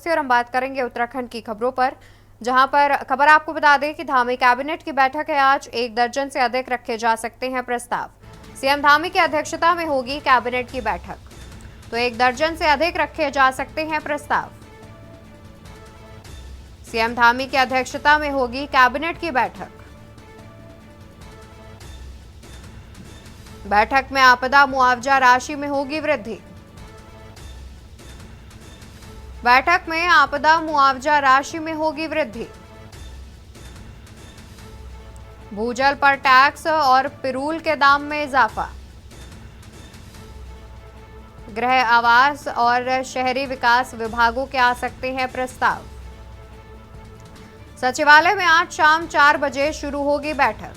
नमस्ते। और हम बात करेंगे उत्तराखंड की खबरों पर, जहां पर खबर आपको बता दें कि धामी कैबिनेट की बैठक है आज। 1 दर्जन से अधिक रखे जा सकते हैं प्रस्ताव। सीएम धामी की अध्यक्षता में होगी कैबिनेट की बैठक, तो 1 दर्जन से अधिक रखे जा सकते हैं प्रस्ताव। सीएम धामी की अध्यक्षता में होगी कैबिनेट की बैठक। बैठक में आपदा मुआवजा राशि में होगी वृद्धि। बैठक में आपदा मुआवजा राशि में होगी वृद्धि। भूजल पर टैक्स और पिरूल के दाम में इजाफा। गृह आवास और शहरी विकास विभागों के आ सकते हैं प्रस्ताव। सचिवालय में आज शाम 4 बजे शुरू होगी बैठक।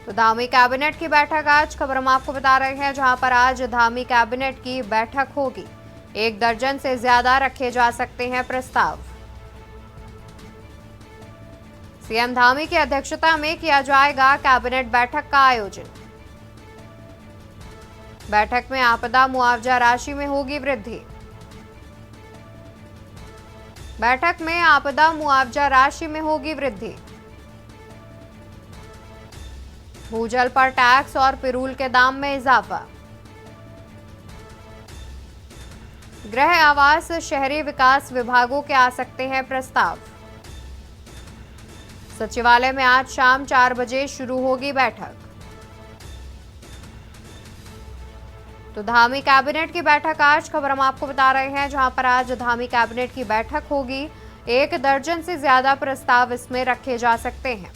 तो धामी कैबिनेट की बैठक आज, खबर हम आपको बता रहे हैं, जहां पर आज धामी कैबिनेट की बैठक होगी। 1 दर्जन से ज्यादा रखे जा सकते हैं प्रस्ताव। सीएम धामी की अध्यक्षता में किया जाएगा कैबिनेट बैठक का आयोजन। बैठक में आपदा मुआवजा राशि में होगी वृद्धि। बैठक में आपदा मुआवजा राशि में होगी वृद्धि। भूजल पर टैक्स और पिरूल के दाम में इजाफा। गृह आवास शहरी विकास विभागों के आ सकते हैं प्रस्ताव। सचिवालय में आज शाम 4 बजे शुरू होगी बैठक। तो धामी कैबिनेट की बैठक आज, खबर हम आपको बता रहे हैं, जहां पर आज धामी कैबिनेट की बैठक होगी। 1 दर्जन से ज्यादा प्रस्ताव इसमें रखे जा सकते हैं।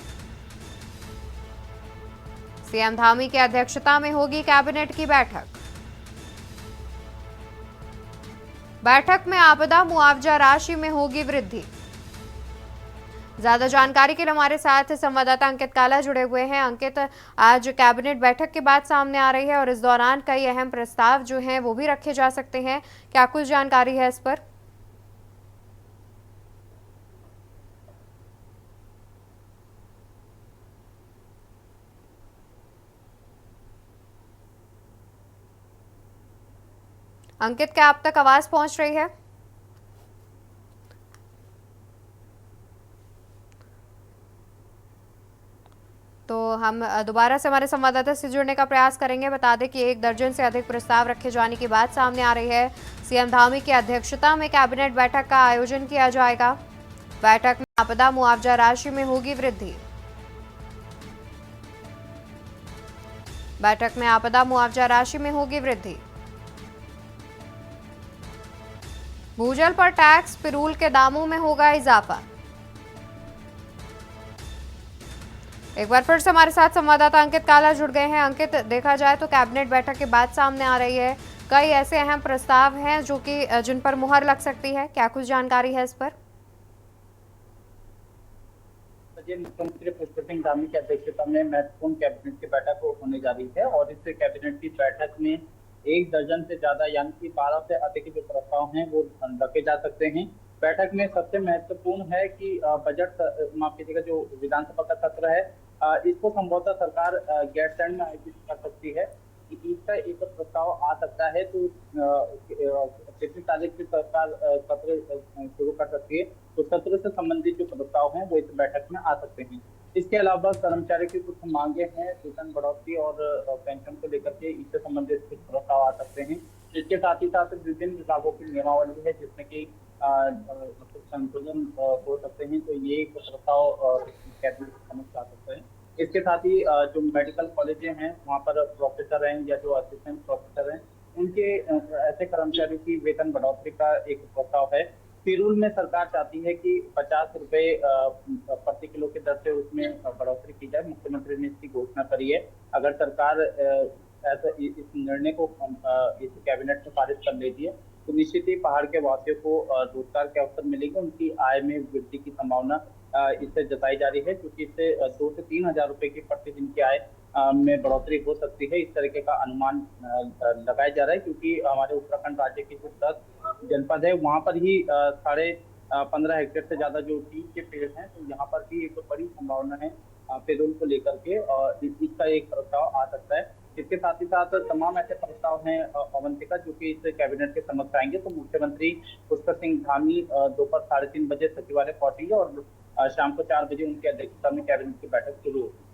सीएम धामी की अध्यक्षता में होगी कैबिनेट की बैठक। बैठक में आपदा मुआवजा राशि में होगी वृद्धि। ज्यादा जानकारी के लिए हमारे साथ संवाददाता अंकित काला जुड़े हुए हैं। अंकित, आज कैबिनेट बैठक की बात सामने आ रही है और इस दौरान कई अहम प्रस्ताव जो हैं वो भी रखे जा सकते हैं, क्या कुछ जानकारी है इस पर? अंकित, क्या आप तक आवाज पहुंच रही है? तो हम दोबारा से हमारे संवाददाता से जुड़ने का प्रयास करेंगे। बता दें कि 1 दर्जन से अधिक प्रस्ताव रखे जाने की बात सामने आ रही है। सीएम धामी की अध्यक्षता में कैबिनेट बैठक का आयोजन किया जाएगा। बैठक में आपदा मुआवजा राशि में होगी वृद्धि। बैठक में आपदा मुआवजा राशि में होगी वृद्धि। भूजल पर टैक्स पिरूल के दामों में होगा इजाफा। एक बार फिर से हमारे साथ संवाददाता अंकित काला जुड़ गए हैं। अंकित, देखा जाए तो कैबिनेट बैठक के बाद सामने आ रही है, कई ऐसे अहम प्रस्ताव हैं जो कि जिन पर मुहर लग सकती है, क्या कुछ जानकारी है इस पर? मुख्यमंत्री पुष्कर सिंह धामी की अध्यक्षता में महत्वपूर्ण कैबिनेट की बैठक होने जा रही है और इस कैबिनेट की बैठक में 1 दर्जन से ज्यादा यानी कि 12 से अधिक जो प्रस्ताव हैं वो रखे जा सकते हैं। बैठक में सबसे महत्वपूर्ण है कि बजट, माफ कीजिएगा, जो विधानसभा का सत्र है इसको संभवतः सरकार गैरसैंण में आयोजित कर सकती है। इसका एक प्रस्ताव आ सकता है तो 33 तारीख की सरकार सत्र शुरू कर सकती है, तो सत्र से संबंधित जो प्रस्ताव हैं वो इस बैठक में आ सकते हैं। इसके अलावा कर्मचारी की कुछ मांगे हैं, वेतन बढ़ोतरी और पेंशन को लेकर के, इससे संबंधित कुछ प्रस्ताव आ सकते हैं। इसके साथ ही साथ विभिन्न विभागों की नियमावली है जिसमें कि कुछ संशोधन हो सकते हैं, तो ये एक प्रस्ताव कैबिनेट के समक्ष आ सकते हैं। इसके साथ ही जो मेडिकल कॉलेजें हैं वहाँ पर प्रोफेसर हैं या जो असिस्टेंट प्रोफेसर हैं उनके ऐसे कर्मचारियों की वेतन बढ़ोतरी का एक प्रस्ताव है। पिरूल में सरकार चाहती है कि 50 रुपए प्रति किलो के दर से उसमें बढ़ोतरी की जाए। मुख्यमंत्री ने इसकी घोषणा करी है। अगर सरकार ऐसा इस निर्णय को इस कैबिनेट में पारित कर लेती है तो निश्चित ही पहाड़ के वासियों को रोजगार के अवसर मिलेंगे, उनकी आय में वृद्धि की संभावना इससे जताई जा रही है, क्योंकि इससे 2 से 3 हजार रुपए की प्रतिदिन की आय में बढ़ोतरी हो सकती है। इस तरीके का अनुमान लगाया जा रहा है, क्योंकि हमारे उत्तराखंड राज्य की जो 10 जनपद है वहां पर ही 15.5 हेक्टेयर से ज्यादा जो टीम के पेड़ हैं, तो यहाँ पर भी एक बड़ी संभावना है पेड़ों को लेकर के, और इसका एक प्रस्ताव आ सकता है। इसके साथ ही साथ तमाम ऐसे प्रस्ताव हैं अवंतिका जो कि इस कैबिनेट के समक्ष आएंगे। तो मुख्यमंत्री पुष्कर सिंह धामी दोपहर 3:30 बजे सचिवालय पहुंचेंगे और शाम को 4 बजे उनकी अध्यक्षता में कैबिनेट की बैठक शुरू होगी।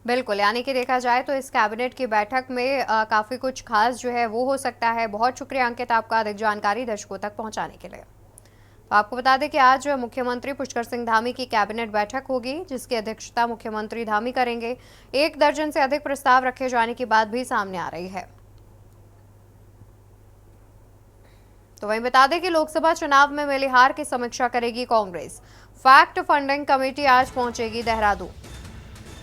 बिल्कुल, यानी कि देखा जाए तो इस कैबिनेट की बैठक में काफ़ी कुछ खास जो है वो हो सकता है। बहुत शुक्रिया अंकित आपका अधिक जानकारी दर्शकों तक पहुंचाने के लिए। तो आपको बता दें कि आज मुख्यमंत्री पुष्कर सिंह धामी की कैबिनेट बैठक होगी, जिसकी अध्यक्षता मुख्यमंत्री धामी करेंगे। 1 दर्जन से अधिक प्रस्ताव रखे जाने की बात भी सामने आ रही है। तो वहीं बता दें कि लोकसभा चुनाव में मिली हार की समीक्षा करेगी कांग्रेस। फैक्ट फंडिंग कमेटी आज पहुंचेगी देहरादून।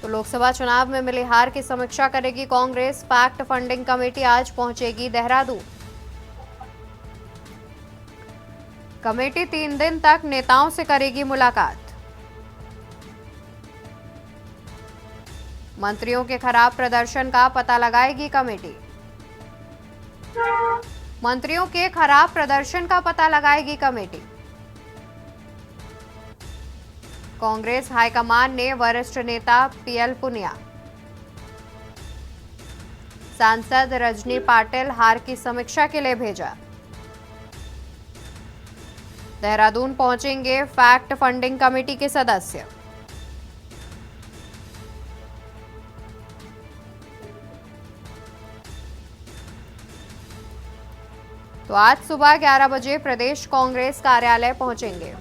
तो लोकसभा चुनाव में मिली हार की समीक्षा करेगी कांग्रेस। फैक्ट फंडिंग कमेटी आज पहुंचेगी देहरादून। कमेटी 3 दिन तक नेताओं से करेगी मुलाकात। मंत्रियों के खराब प्रदर्शन का पता लगाएगी कमेटी। मंत्रियों के खराब प्रदर्शन का पता लगाएगी कमेटी। कांग्रेस हाईकमान ने वरिष्ठ नेता पीएल पुनिया, सांसद रजनी पाटिल हार की समीक्षा के लिए भेजा। देहरादून पहुंचेंगे फैक्ट फंडिंग कमेटी के सदस्य। तो आज सुबह 11 बजे प्रदेश कांग्रेस कार्यालय पहुंचेंगे।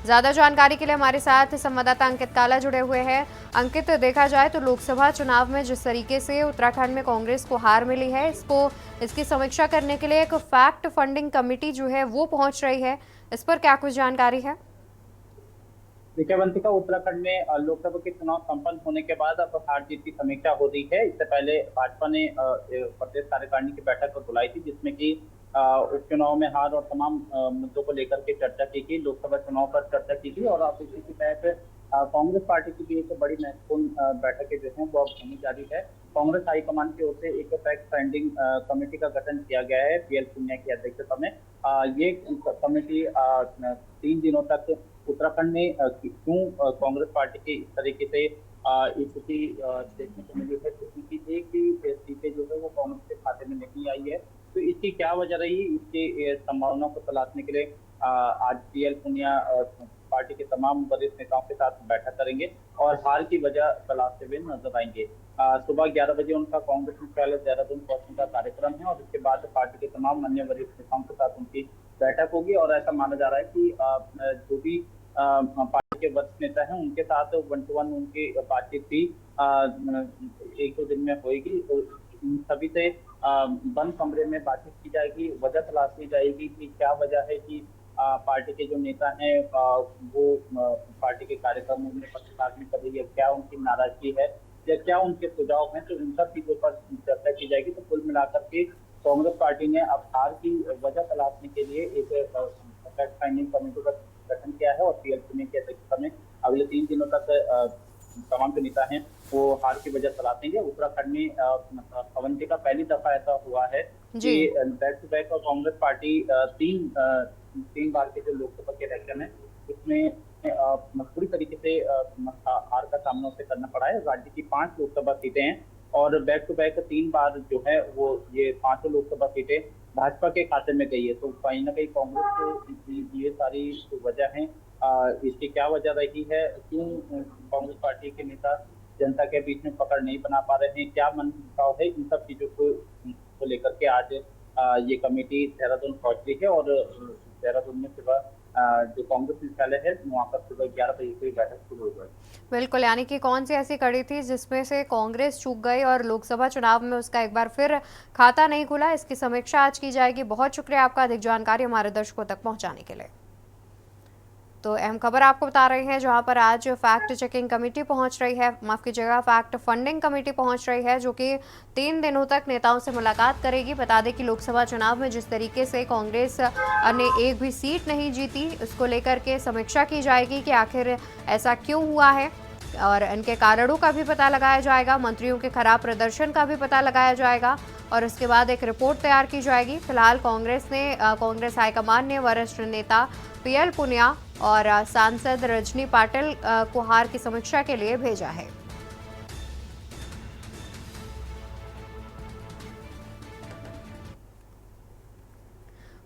ज्यादा जानकारी के लिए हमारे साथ संवाददाता अंकित काला जुड़े हुए हैं। अंकित, देखा जाए तो लोकसभा चुनाव में जिस तरीके से उत्तराखंड में कांग्रेस को हार मिली है, इसकी समीक्षा करने के लिए एक फैक्ट फंडिंग कमेटी जो है वो पहुंच रही है, इस पर क्या कुछ जानकारी है? देखिए अवंतिका, उत्तराखंड में लोकसभा के चुनाव संपन्न होने के बाद अब हार जीत की समीक्षा हो रही है। इससे पहले भाजपा ने प्रदेश कार्यकारिणी की बैठक बुलाई थी, जिसमें कि उपचुनाव में हार और तमाम मुद्दों को लेकर के चर्चा की गई, लोकसभा चुनाव पर चर्चा की गई। और अब इसी के तहत कांग्रेस पार्टी की भी एक बड़ी महत्वपूर्ण बैठकें जो है वो अब होनी जा रही है। कांग्रेस हाईकमान की ओर से एक फैक्ट फाइंडिंग कमेटी का गठन किया गया है पीएल पुनिया की अध्यक्षता में। ये कमेटी 3 दिनों तक उत्तराखंड में क्यों कांग्रेस पार्टी की इस तरीके से स्थिति देखने को मिली है, क्योंकि एक भी सीटें जो है वो कांग्रेस के खाते में नहीं आई है। तो इसकी क्या वजह रही, इसके संभावना को तलाशने के लिए आज पीएल पुनिया पार्टी के तमाम वरिष्ठ नेताओं के साथ बैठक करेंगे और हार की वजह तलाशते हुए नजर आएंगे। सुबह 11 बजे उनका कांग्रेस मुख्यालय देहरादून पहुंचने का कार्यक्रम है और इसके बाद पार्टी के तमाम अन्य वरिष्ठ नेताओं के साथ उनकी बैठक होगी। और ऐसा माना जा रहा है कि जो भी पार्टी के वरिष्ठ नेता हैं उनके साथ 1-to-1 उनकी बातचीत भी 1-2 दिन में होगी। तो सभी से बंद कमरे में बातचीत की जाएगी, वजह तलाशी जाएगी कि क्या वजह है कि पार्टी के जो नेता हैं वो पार्टी के कार्यक्रमों में पक्षपात नहीं कर रही है, क्या उनकी नाराजगी है या क्या उनके सुझाव हैं। तो इन सब चीजों पर चर्चा की जाएगी। तो कुल मिलाकर के कांग्रेस पार्टी ने अब हार की वजह तलाशने के लिए एक फैक्ट फाइंडिंग कमेटी का गठन किया है और पीएल पुनिया की अध्यक्षता में अगले 3 दिनों तक तमाम जो नेता हैं वो हार की वजह तलाशेंगे। उत्तराखंड में अवंतिका पहली दफा ऐसा हुआ है कि back to back Congress party 3 बार के जो लोकसभा के इलेक्शन है उसमें पूरी तरीके से हार का सामना उसे करना पड़ा है। राज्य की 5 लोकसभा सीटें हैं और बैक टू बैक 3 बार जो है वो ये 5 लोकसभा सीटें भाजपा के खाते में गई है। तो कहीं ना कहीं कांग्रेस को ये सारी जो वजह है इसकी क्या वजह रही है, क्यों कांग्रेस पार्टी के नेता जनता के बीच में पकड़ नहीं बना पा रहे हैं, क्या मनमुटाव है, इन सब चीजों को लेकर के आज ये कमेटी देहरादून पहुंच रही है। और देहरादून में सुबह जो कांग्रेस मुख्यालय है वहाँ पर सुबह 11 बजे से बैठक शुरू हो गई। बिल्कुल, यानी कि कौन सी ऐसी कड़ी थी जिसमें से कांग्रेस चूक गई और लोकसभा चुनाव में उसका एक बार फिर खाता नहीं खुला, इसकी समीक्षा आज की जाएगी। बहुत शुक्रिया आपका अधिक जानकारी हमारे दर्शकों तक पहुंचाने के लिए। तो अहम खबर आपको बता रहे हैं, जहां पर आज फैक्ट चेकिंग कमेटी पहुंच रही है, माफ कीजिएगा फैक्ट फंडिंग कमेटी पहुंच रही है, जो कि 3 दिनों तक नेताओं से मुलाकात करेगी। बता दें कि लोकसभा चुनाव में जिस तरीके से कांग्रेस ने एक भी सीट नहीं जीती, उसको लेकर के समीक्षा की जाएगी कि आखिर ऐसा क्यों हुआ है और इनके कारणों का भी पता लगाया जाएगा, मंत्रियों के खराब प्रदर्शन का भी पता लगाया जाएगा और उसके बाद एक रिपोर्ट तैयार की जाएगी। फिलहाल कांग्रेस हाईकमान ने वरिष्ठ नेता पीएल पुनिया और सांसद रजनी पाटिल को हार की समीक्षा के लिए भेजा है।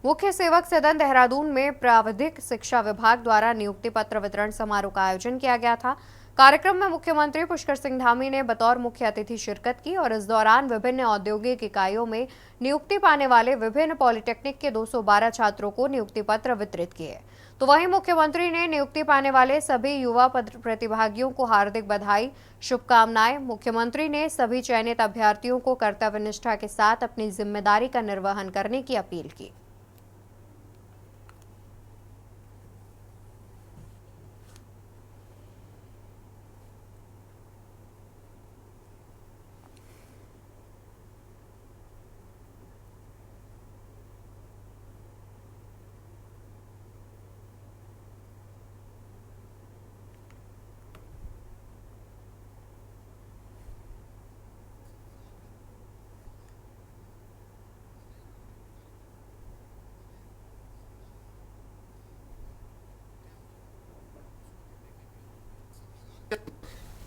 मुख्य सेवक सदन देहरादून में प्राविधिक शिक्षा विभाग द्वारा नियुक्ति पत्र वितरण समारोह का आयोजन किया गया था। कार्यक्रम में मुख्यमंत्री पुष्कर सिंह धामी ने बतौर मुख्य अतिथि शिरकत की और इस दौरान विभिन्न औद्योगिक इकाइयों में नियुक्ति पाने वाले विभिन्न पॉलिटेक्निक के 212 छात्रों को नियुक्ति पत्र वितरित किए। तो वहीं मुख्यमंत्री ने नियुक्ति पाने वाले सभी युवा प्रतिभागियों को हार्दिक बधाई, शुभकामनाएं। मुख्यमंत्री ने सभी चयनित अभ्यर्थियों को कर्तव्यनिष्ठा के साथ अपनी जिम्मेदारी का निर्वहन करने की अपील की।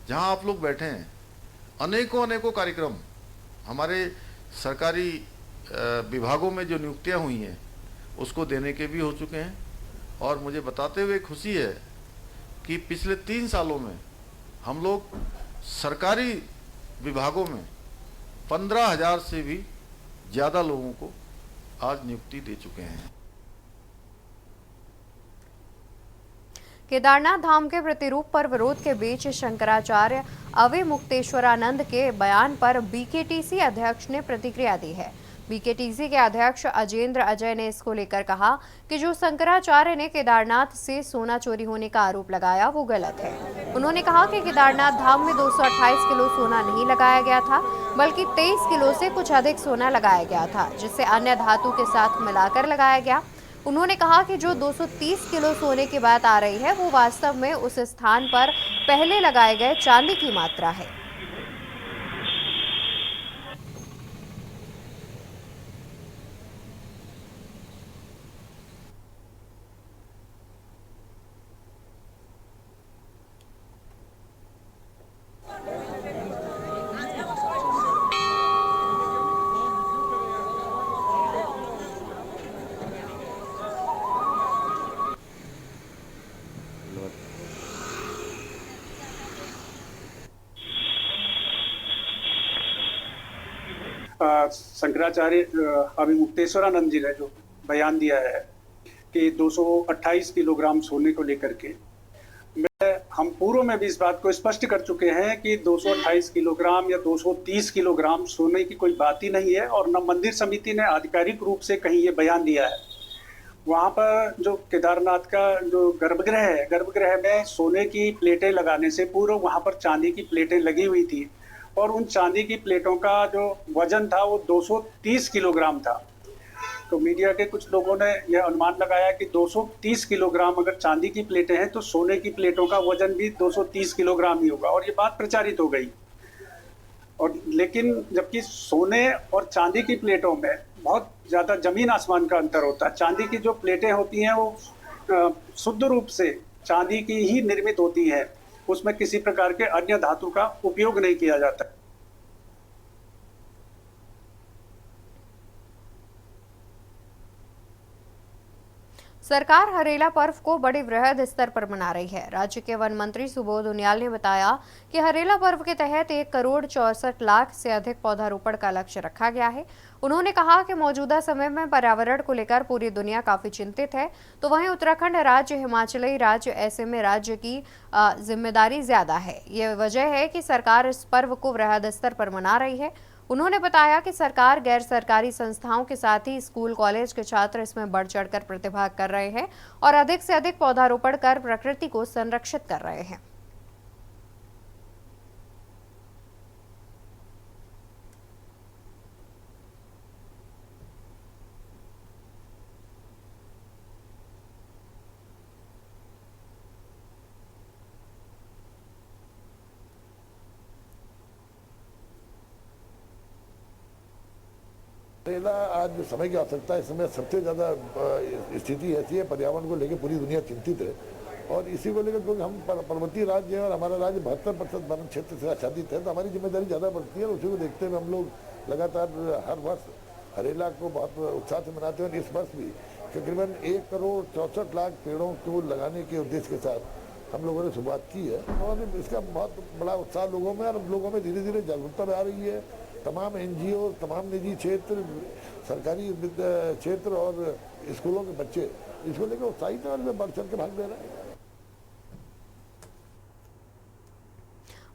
जहां आप लोग बैठे हैं, अनेकों अनेकों कार्यक्रम हमारे सरकारी विभागों में जो नियुक्तियां हुई हैं उसको देने के भी हो चुके हैं। और मुझे बताते हुए खुशी है कि पिछले 3 सालों में हम लोग सरकारी विभागों में 15,000 से भी ज़्यादा लोगों को आज नियुक्ति दे चुके हैं। केदारनाथ धाम के प्रतिरूप पर विरोध के बीच शंकराचार्य अविमुक्तेश्वरानंद के बयान पर बीकेटीसी अध्यक्ष ने प्रतिक्रिया दी है। बीकेटीसी के अध्यक्ष अजेंद्र अजय ने इसको लेकर कहा कि जो शंकराचार्य ने केदारनाथ से सोना चोरी होने का आरोप लगाया वो गलत है। उन्होंने कहा कि केदारनाथ धाम में 228 किलो सोना नहीं लगाया गया था, बल्कि 23 किलो से कुछ अधिक सोना लगाया गया था, जिसे अन्य धातु के साथ मिलाकर लगाया गया। उन्होंने कहा कि जो 230 किलो सोने की बात आ रही है वो वास्तव में उस स्थान पर पहले लगाए गए चांदी की मात्रा है। शंकराचार्य अविमुक्तेश्वरानंद जी ने जो बयान दिया है कि 228 किलोग्राम सोने को लेकर के, हम पूर्व में भी इस बात को स्पष्ट कर चुके हैं कि 228 किलोग्राम या 230 किलोग्राम सोने की कोई बात ही नहीं है। और न मंदिर समिति ने आधिकारिक रूप से कहीं ये बयान दिया है। वहाँ पर जो केदारनाथ का जो गर्भगृह है, गर्भगृह में सोने की प्लेटें लगाने से पूर्व वहाँ पर चांदी की प्लेटें लगी हुई थी और उन चांदी की प्लेटों का जो वजन था वो 230 किलोग्राम था। तो मीडिया के कुछ लोगों ने यह अनुमान लगाया कि 230 किलोग्राम अगर चांदी की प्लेटें हैं तो सोने की प्लेटों का वजन भी 230 किलोग्राम ही होगा, और ये बात प्रचारित हो गई। और लेकिन जबकि सोने और चांदी की प्लेटों में बहुत ज़्यादा जमीन आसमान का अंतर होता है। चांदी की जो प्लेटें होती हैं वो शुद्ध रूप से चांदी की ही निर्मित होती हैं, उसमें किसी प्रकार के अन्य धातु का उपयोग नहीं किया जाता। सरकार हरेला पर्व को बड़े वृहद स्तर पर मना रही है। राज्य के वन मंत्री सुबोध उनियाल ने बताया कि हरेला पर्व के तहत 1,64,00,000 से अधिक पौधारोपण का लक्ष्य रखा गया है। उन्होंने कहा कि मौजूदा समय में पर्यावरण को लेकर पूरी दुनिया काफी चिंतित है, तो वहीं उत्तराखंड राज्य, हिमाचली राज्य, ऐसे में राज्य की जिम्मेदारी ज्यादा है। ये वजह है कि सरकार इस पर्व को वृहद स्तर पर मना रही है। उन्होंने बताया कि सरकार गैर सरकारी संस्थाओं के साथ ही स्कूल कॉलेज के छात्र इसमें बढ़ चढ़कर प्रतिभाग कर रहे हैं और अधिक से अधिक पौधारोपण कर प्रकृति को संरक्षित कर रहे हैं। हरेला आज जो समय की आवश्यकता है, इस समय सबसे ज़्यादा स्थिति ऐसी है, पर्यावरण को लेकर पूरी दुनिया चिंतित है। और इसी को लेकर क्योंकि हम पर्वतीय राज्य हैं और हमारा राज्य 72% वन क्षेत्र से आच्छादित है, तो हमारी जिम्मेदारी ज़्यादा बढ़ती है। और उसी को देखते हुए हम लोग लगातार हर वर्ष हरेला को बहुत उत्साह से मनाते हैं। और इस वर्ष भी तकरीबन 1,64,00,000 पेड़ों को लगाने के उद्देश्य के साथ हम लोगों ने शुरुआत की है और इसका बहुत बड़ा उत्साह लोगों में, और लोगों में धीरे धीरे जागरूकता भी आ रही है। तमाम NGO, तमाम निजी क्षेत्र, सरकारी क्षेत्र और स्कूलों के बच्चे इसको लेकर उत्साहित हैं और वे बढ़ चढ़ के भाग ले रहे हैं।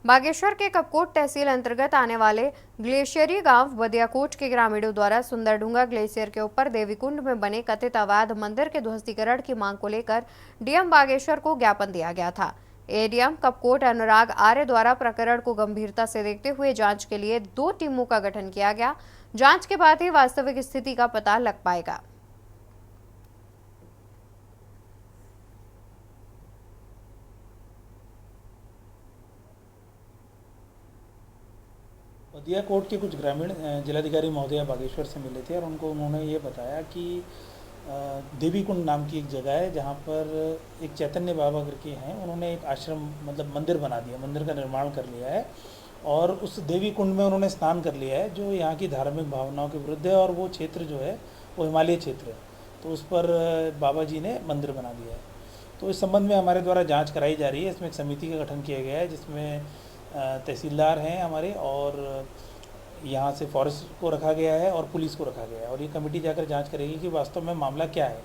बागेश्वर के कपकोट तहसील अंतर्गत आने वाले ग्लेशियरी गांव बदियाकोट के ग्रामीणों द्वारा सुंदरढूंगा ग्लेशियर के ऊपर देवीकुंड में बने कथित अवैध मंदिर के ध्वस्तीकरण की मांग को लेकर डीएम बागेश्वर को ज्ञापन दिया गया था। एडीएम कपकोट अनुराग आर्य द्वारा प्रकरण को गंभीरता से देखते हुए जांच के लिए 2 टीमों का गठन किया गया। जांच के बाद ही वास्तविक स्थिति का पता लग पाएगा। बदियाकोट के कुछ ग्रामीण जिलाधिकारी महोदया बागेश्वर से मिले थे और उन्होंने ये बताया कि देवीकुंड नाम की एक जगह है जहाँ पर एक चैतन्य बाबा करके हैं, उन्होंने एक आश्रम मतलब मंदिर बना दिया, मंदिर का निर्माण कर लिया है और उस देवीकुंड में उन्होंने स्नान कर लिया है जो यहाँ की धार्मिक भावनाओं के विरुद्ध है और वो क्षेत्र जो है वो हिमालय क्षेत्र है, तो उस पर बाबा जी ने मंदिर बना दिया है। तो इस संबंध में हमारे द्वारा जाँच कराई जा रही है। इसमें एक समिति का गठन किया गया है जिसमें तहसीलदार हैं हमारे और यहाँ से फॉरेस्ट को रखा गया है और पुलिस को रखा गया है और ये कमेटी जाकर जांच करेगी कि वास्तव में मामला क्या है।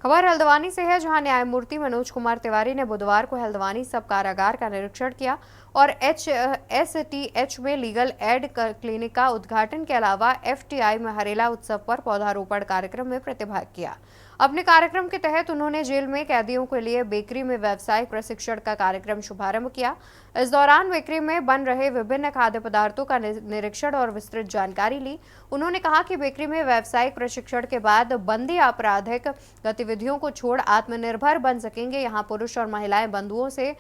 खबर हल्द्वानी से है, जहां न्यायमूर्ति मनोज कुमार तिवारी ने बुधवार को हल्द्वानी सब कारागार का निरीक्षण किया और HSTH में लीगल एड क्लिनिक का उद्घाटन के अलावा FTI में हरेला उत्सव पर पौधारोपण कार्यक्रम में प्रतिभाग किया। अपने कार्यक्रम के तहत उन्होंने जेल में कैदियों के लिए बेकरी में व्यावसायिक प्रशिक्षण का कार्यक्रम शुभारंभ किया। इस दौरान बेकरी में बन रहे विभिन्न खाद्य पदार्थों का निरीक्षण और विस्तृत जानकारी ली। उन्होंने कहा कि बेकरी में व्यावसायिक प्रशिक्षण के बाद बंदी आपराधिक गतिविधियों को छोड़ आत्मनिर्भर बन सकेंगे। यहाँ पुरुष और महिलाएं बंदियों से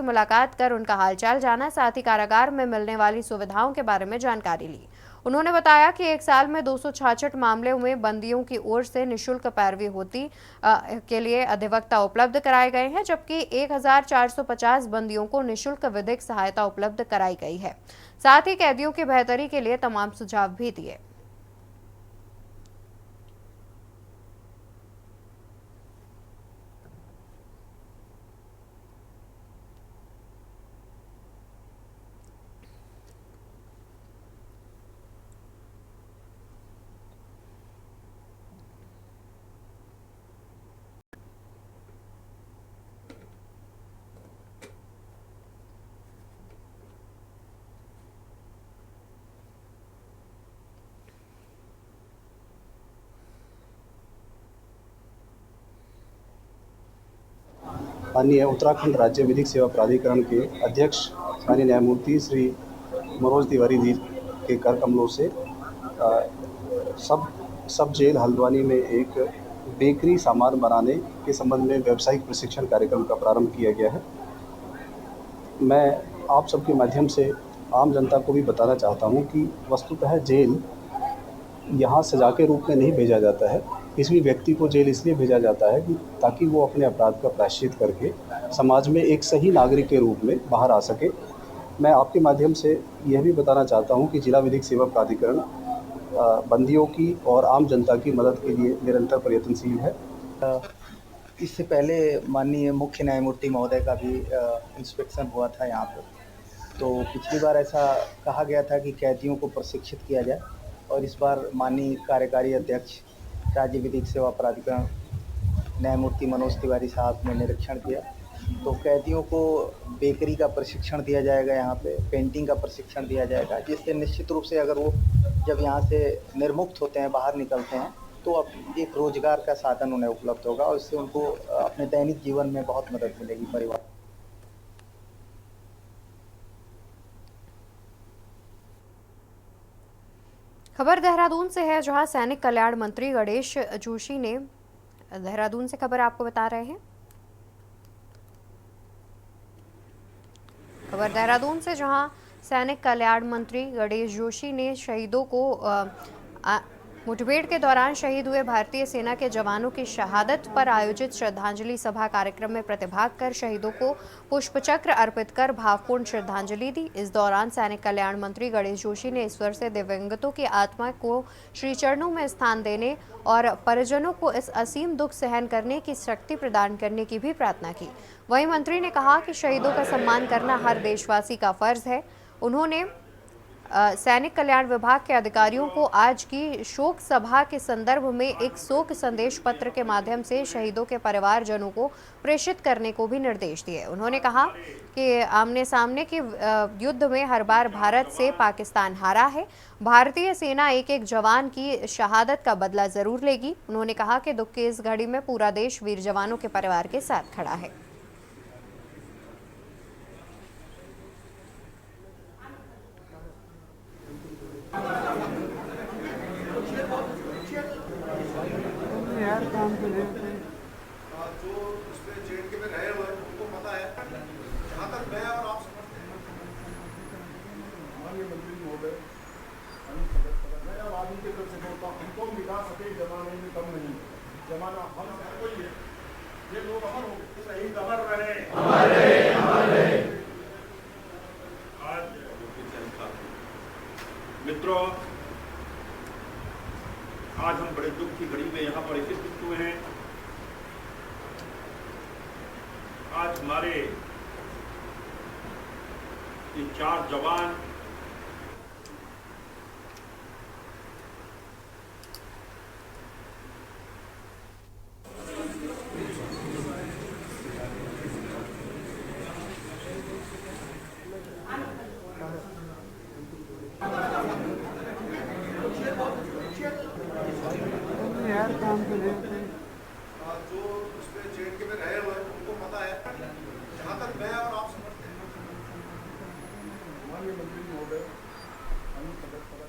मुलाकात कर उनका हालचाल जाना, साथ ही कारागार में मिलने वाली सुविधाओं के बारे में जानकारी ली। उन्होंने बताया कि एक साल में 266 मामलों में बंदियों की ओर से निःशुल्क पैरवी होती के लिए अधिवक्ता उपलब्ध कराए गए हैं, जबकि 1450 बंदियों को निःशुल्क विधिक सहायता उपलब्ध कराई गई है। साथ ही कैदियों की बेहतरी के लिए तमाम सुझाव भी दिए। माननीय उत्तराखंड राज्य विधिक सेवा प्राधिकरण के अध्यक्ष माननीय न्यायमूर्ति श्री मनोज तिवारी जी के कर कमलों से सब जेल हल्द्वानी में एक बेकरी सामान बनाने के संबंध में व्यावसायिक प्रशिक्षण कार्यक्रम का प्रारंभ किया गया है। मैं आप सबके माध्यम से आम जनता को भी बताना चाहता हूं कि वस्तुतः जेल यहाँ सजा के रूप में नहीं भेजा जाता है। किसी भी व्यक्ति को जेल इसलिए भेजा जाता है कि ताकि वो अपने अपराध का प्रायश्चित करके समाज में एक सही नागरिक के रूप में बाहर आ सके। मैं आपके माध्यम से यह भी बताना चाहता हूं कि जिला विधिक सेवा प्राधिकरण बंदियों की और आम जनता की मदद के लिए निरंतर प्रयत्नशील है। इससे पहले माननीय मुख्य न्यायमूर्ति महोदय का भी इंस्पेक्शन हुआ था यहाँ पर, तो पिछली बार ऐसा कहा गया था कि कैदियों को प्रशिक्षित किया जाए और इस बार माननीय कार्यकारी अध्यक्ष राज्य विधिक सेवा प्राधिकरण न्यायमूर्ति मनोज तिवारी साहब ने निरीक्षण किया, तो कैदियों को बेकरी का प्रशिक्षण दिया जाएगा, यहाँ पे पेंटिंग का प्रशिक्षण दिया जाएगा, जिससे निश्चित रूप से अगर वो जब यहाँ से निर्मुक्त होते हैं, बाहर निकलते हैं, तो अब एक रोजगार का साधन उन्हें उपलब्ध होगा और इससे उनको अपने दैनिक जीवन में बहुत मदद मिलेगी परिवार। खबर देहरादून से है, जहां सैनिक कल्याण मंत्री गणेश जोशी ने देहरादून से खबर आपको बता रहे हैं। खबर देहरादून से, जहां सैनिक कल्याण मंत्री गणेश जोशी ने शहीदों को मुठभेड़ के दौरान शहीद हुए भारतीय सेना के जवानों की शहादत पर आयोजित श्रद्धांजलि सभा कार्यक्रम में प्रतिभाग कर शहीदों को पुष्पचक्र अर्पित कर भावपूर्ण श्रद्धांजलि दी। इस दौरान सैनिक कल्याण मंत्री गणेश जोशी ने ईश्वर से दिवंगतों की आत्मा को श्री चरणों में स्थान देने और परिजनों को इस असीम दुख सहन करने की शक्ति प्रदान करने की भी प्रार्थना की। वहीं मंत्री ने कहा कि शहीदों का सम्मान करना हर देशवासी का फर्ज है। उन्होंने सैनिक कल्याण विभाग के अधिकारियों को आज की शोक सभा के संदर्भ में एक शोक संदेश पत्र के माध्यम से शहीदों के परिवारजनों को प्रेषित करने को भी निर्देश दिए। उन्होंने कहा कि आमने सामने के युद्ध में हर बार भारत से पाकिस्तान हारा है। भारतीय सेना एक एक जवान की शहादत का बदला जरूर लेगी। उन्होंने कहा कि दुख की इस घड़ी में पूरा देश वीर जवानों के परिवार के साथ खड़ा है। जो उसमें जेएनके में रहे हुए उनको पता है, जहाँ तक मैं और आप समझते हैं। माननीय मंत्री महोदय, मैं अब आदमी की तरफ से बोलता हूँ, हमको मिला सके जमाने में कम नहीं, जमाना हम सबको ही है। ये लोग अमर हो गए, शहीद अमर रहे, अमर रहे, अमर रहे। आज मित्रों, आज हम बड़े दुख की घड़ी में यहाँ पर एकत्रित हुए हैं। आज हमारे ये 4 जवान जो उसमें जेएनके में रहे हुए उनको पता है, जहाँ तक मैं और आप समझते हैं। माननीय मंत्री महोदय,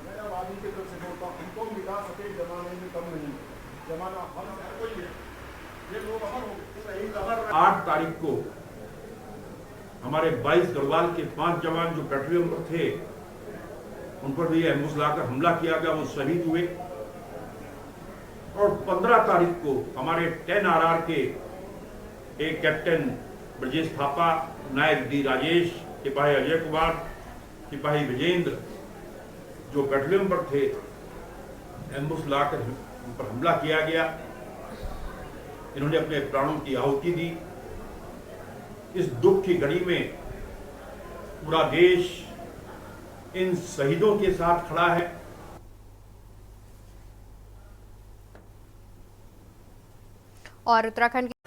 मैं अब आदमी की तरफ से बोलता हूँ, हमको मिला सके जमाने में कम नहीं, जमाना हम सबको ही है। ये लोग अमर हो गए, शहीद अमर रहे। 8 तारीख को हमारे 22 गढ़वाल के 5 जवान जो पेट्रोलियम पर थे, उन पर भी एम्बुलेंस लाकर हमला किया गया, वो शहीद हुए। और 15 तारीख को हमारे 10 RR के एक कैप्टन ब्रजेश थापा, नायक डी राजेश, सिपाही अजय कुमार, सिपाही विजेंद्र जो पेट्रोलियम पर थे, एम्बुलेंस लाकर उन पर हमला किया गया। इन्होंने अपने प्राणों की आहुति दी। इस दुख की घड़ी में पूरा देश इन शहीदों के साथ खड़ा है। और उत्तराखंड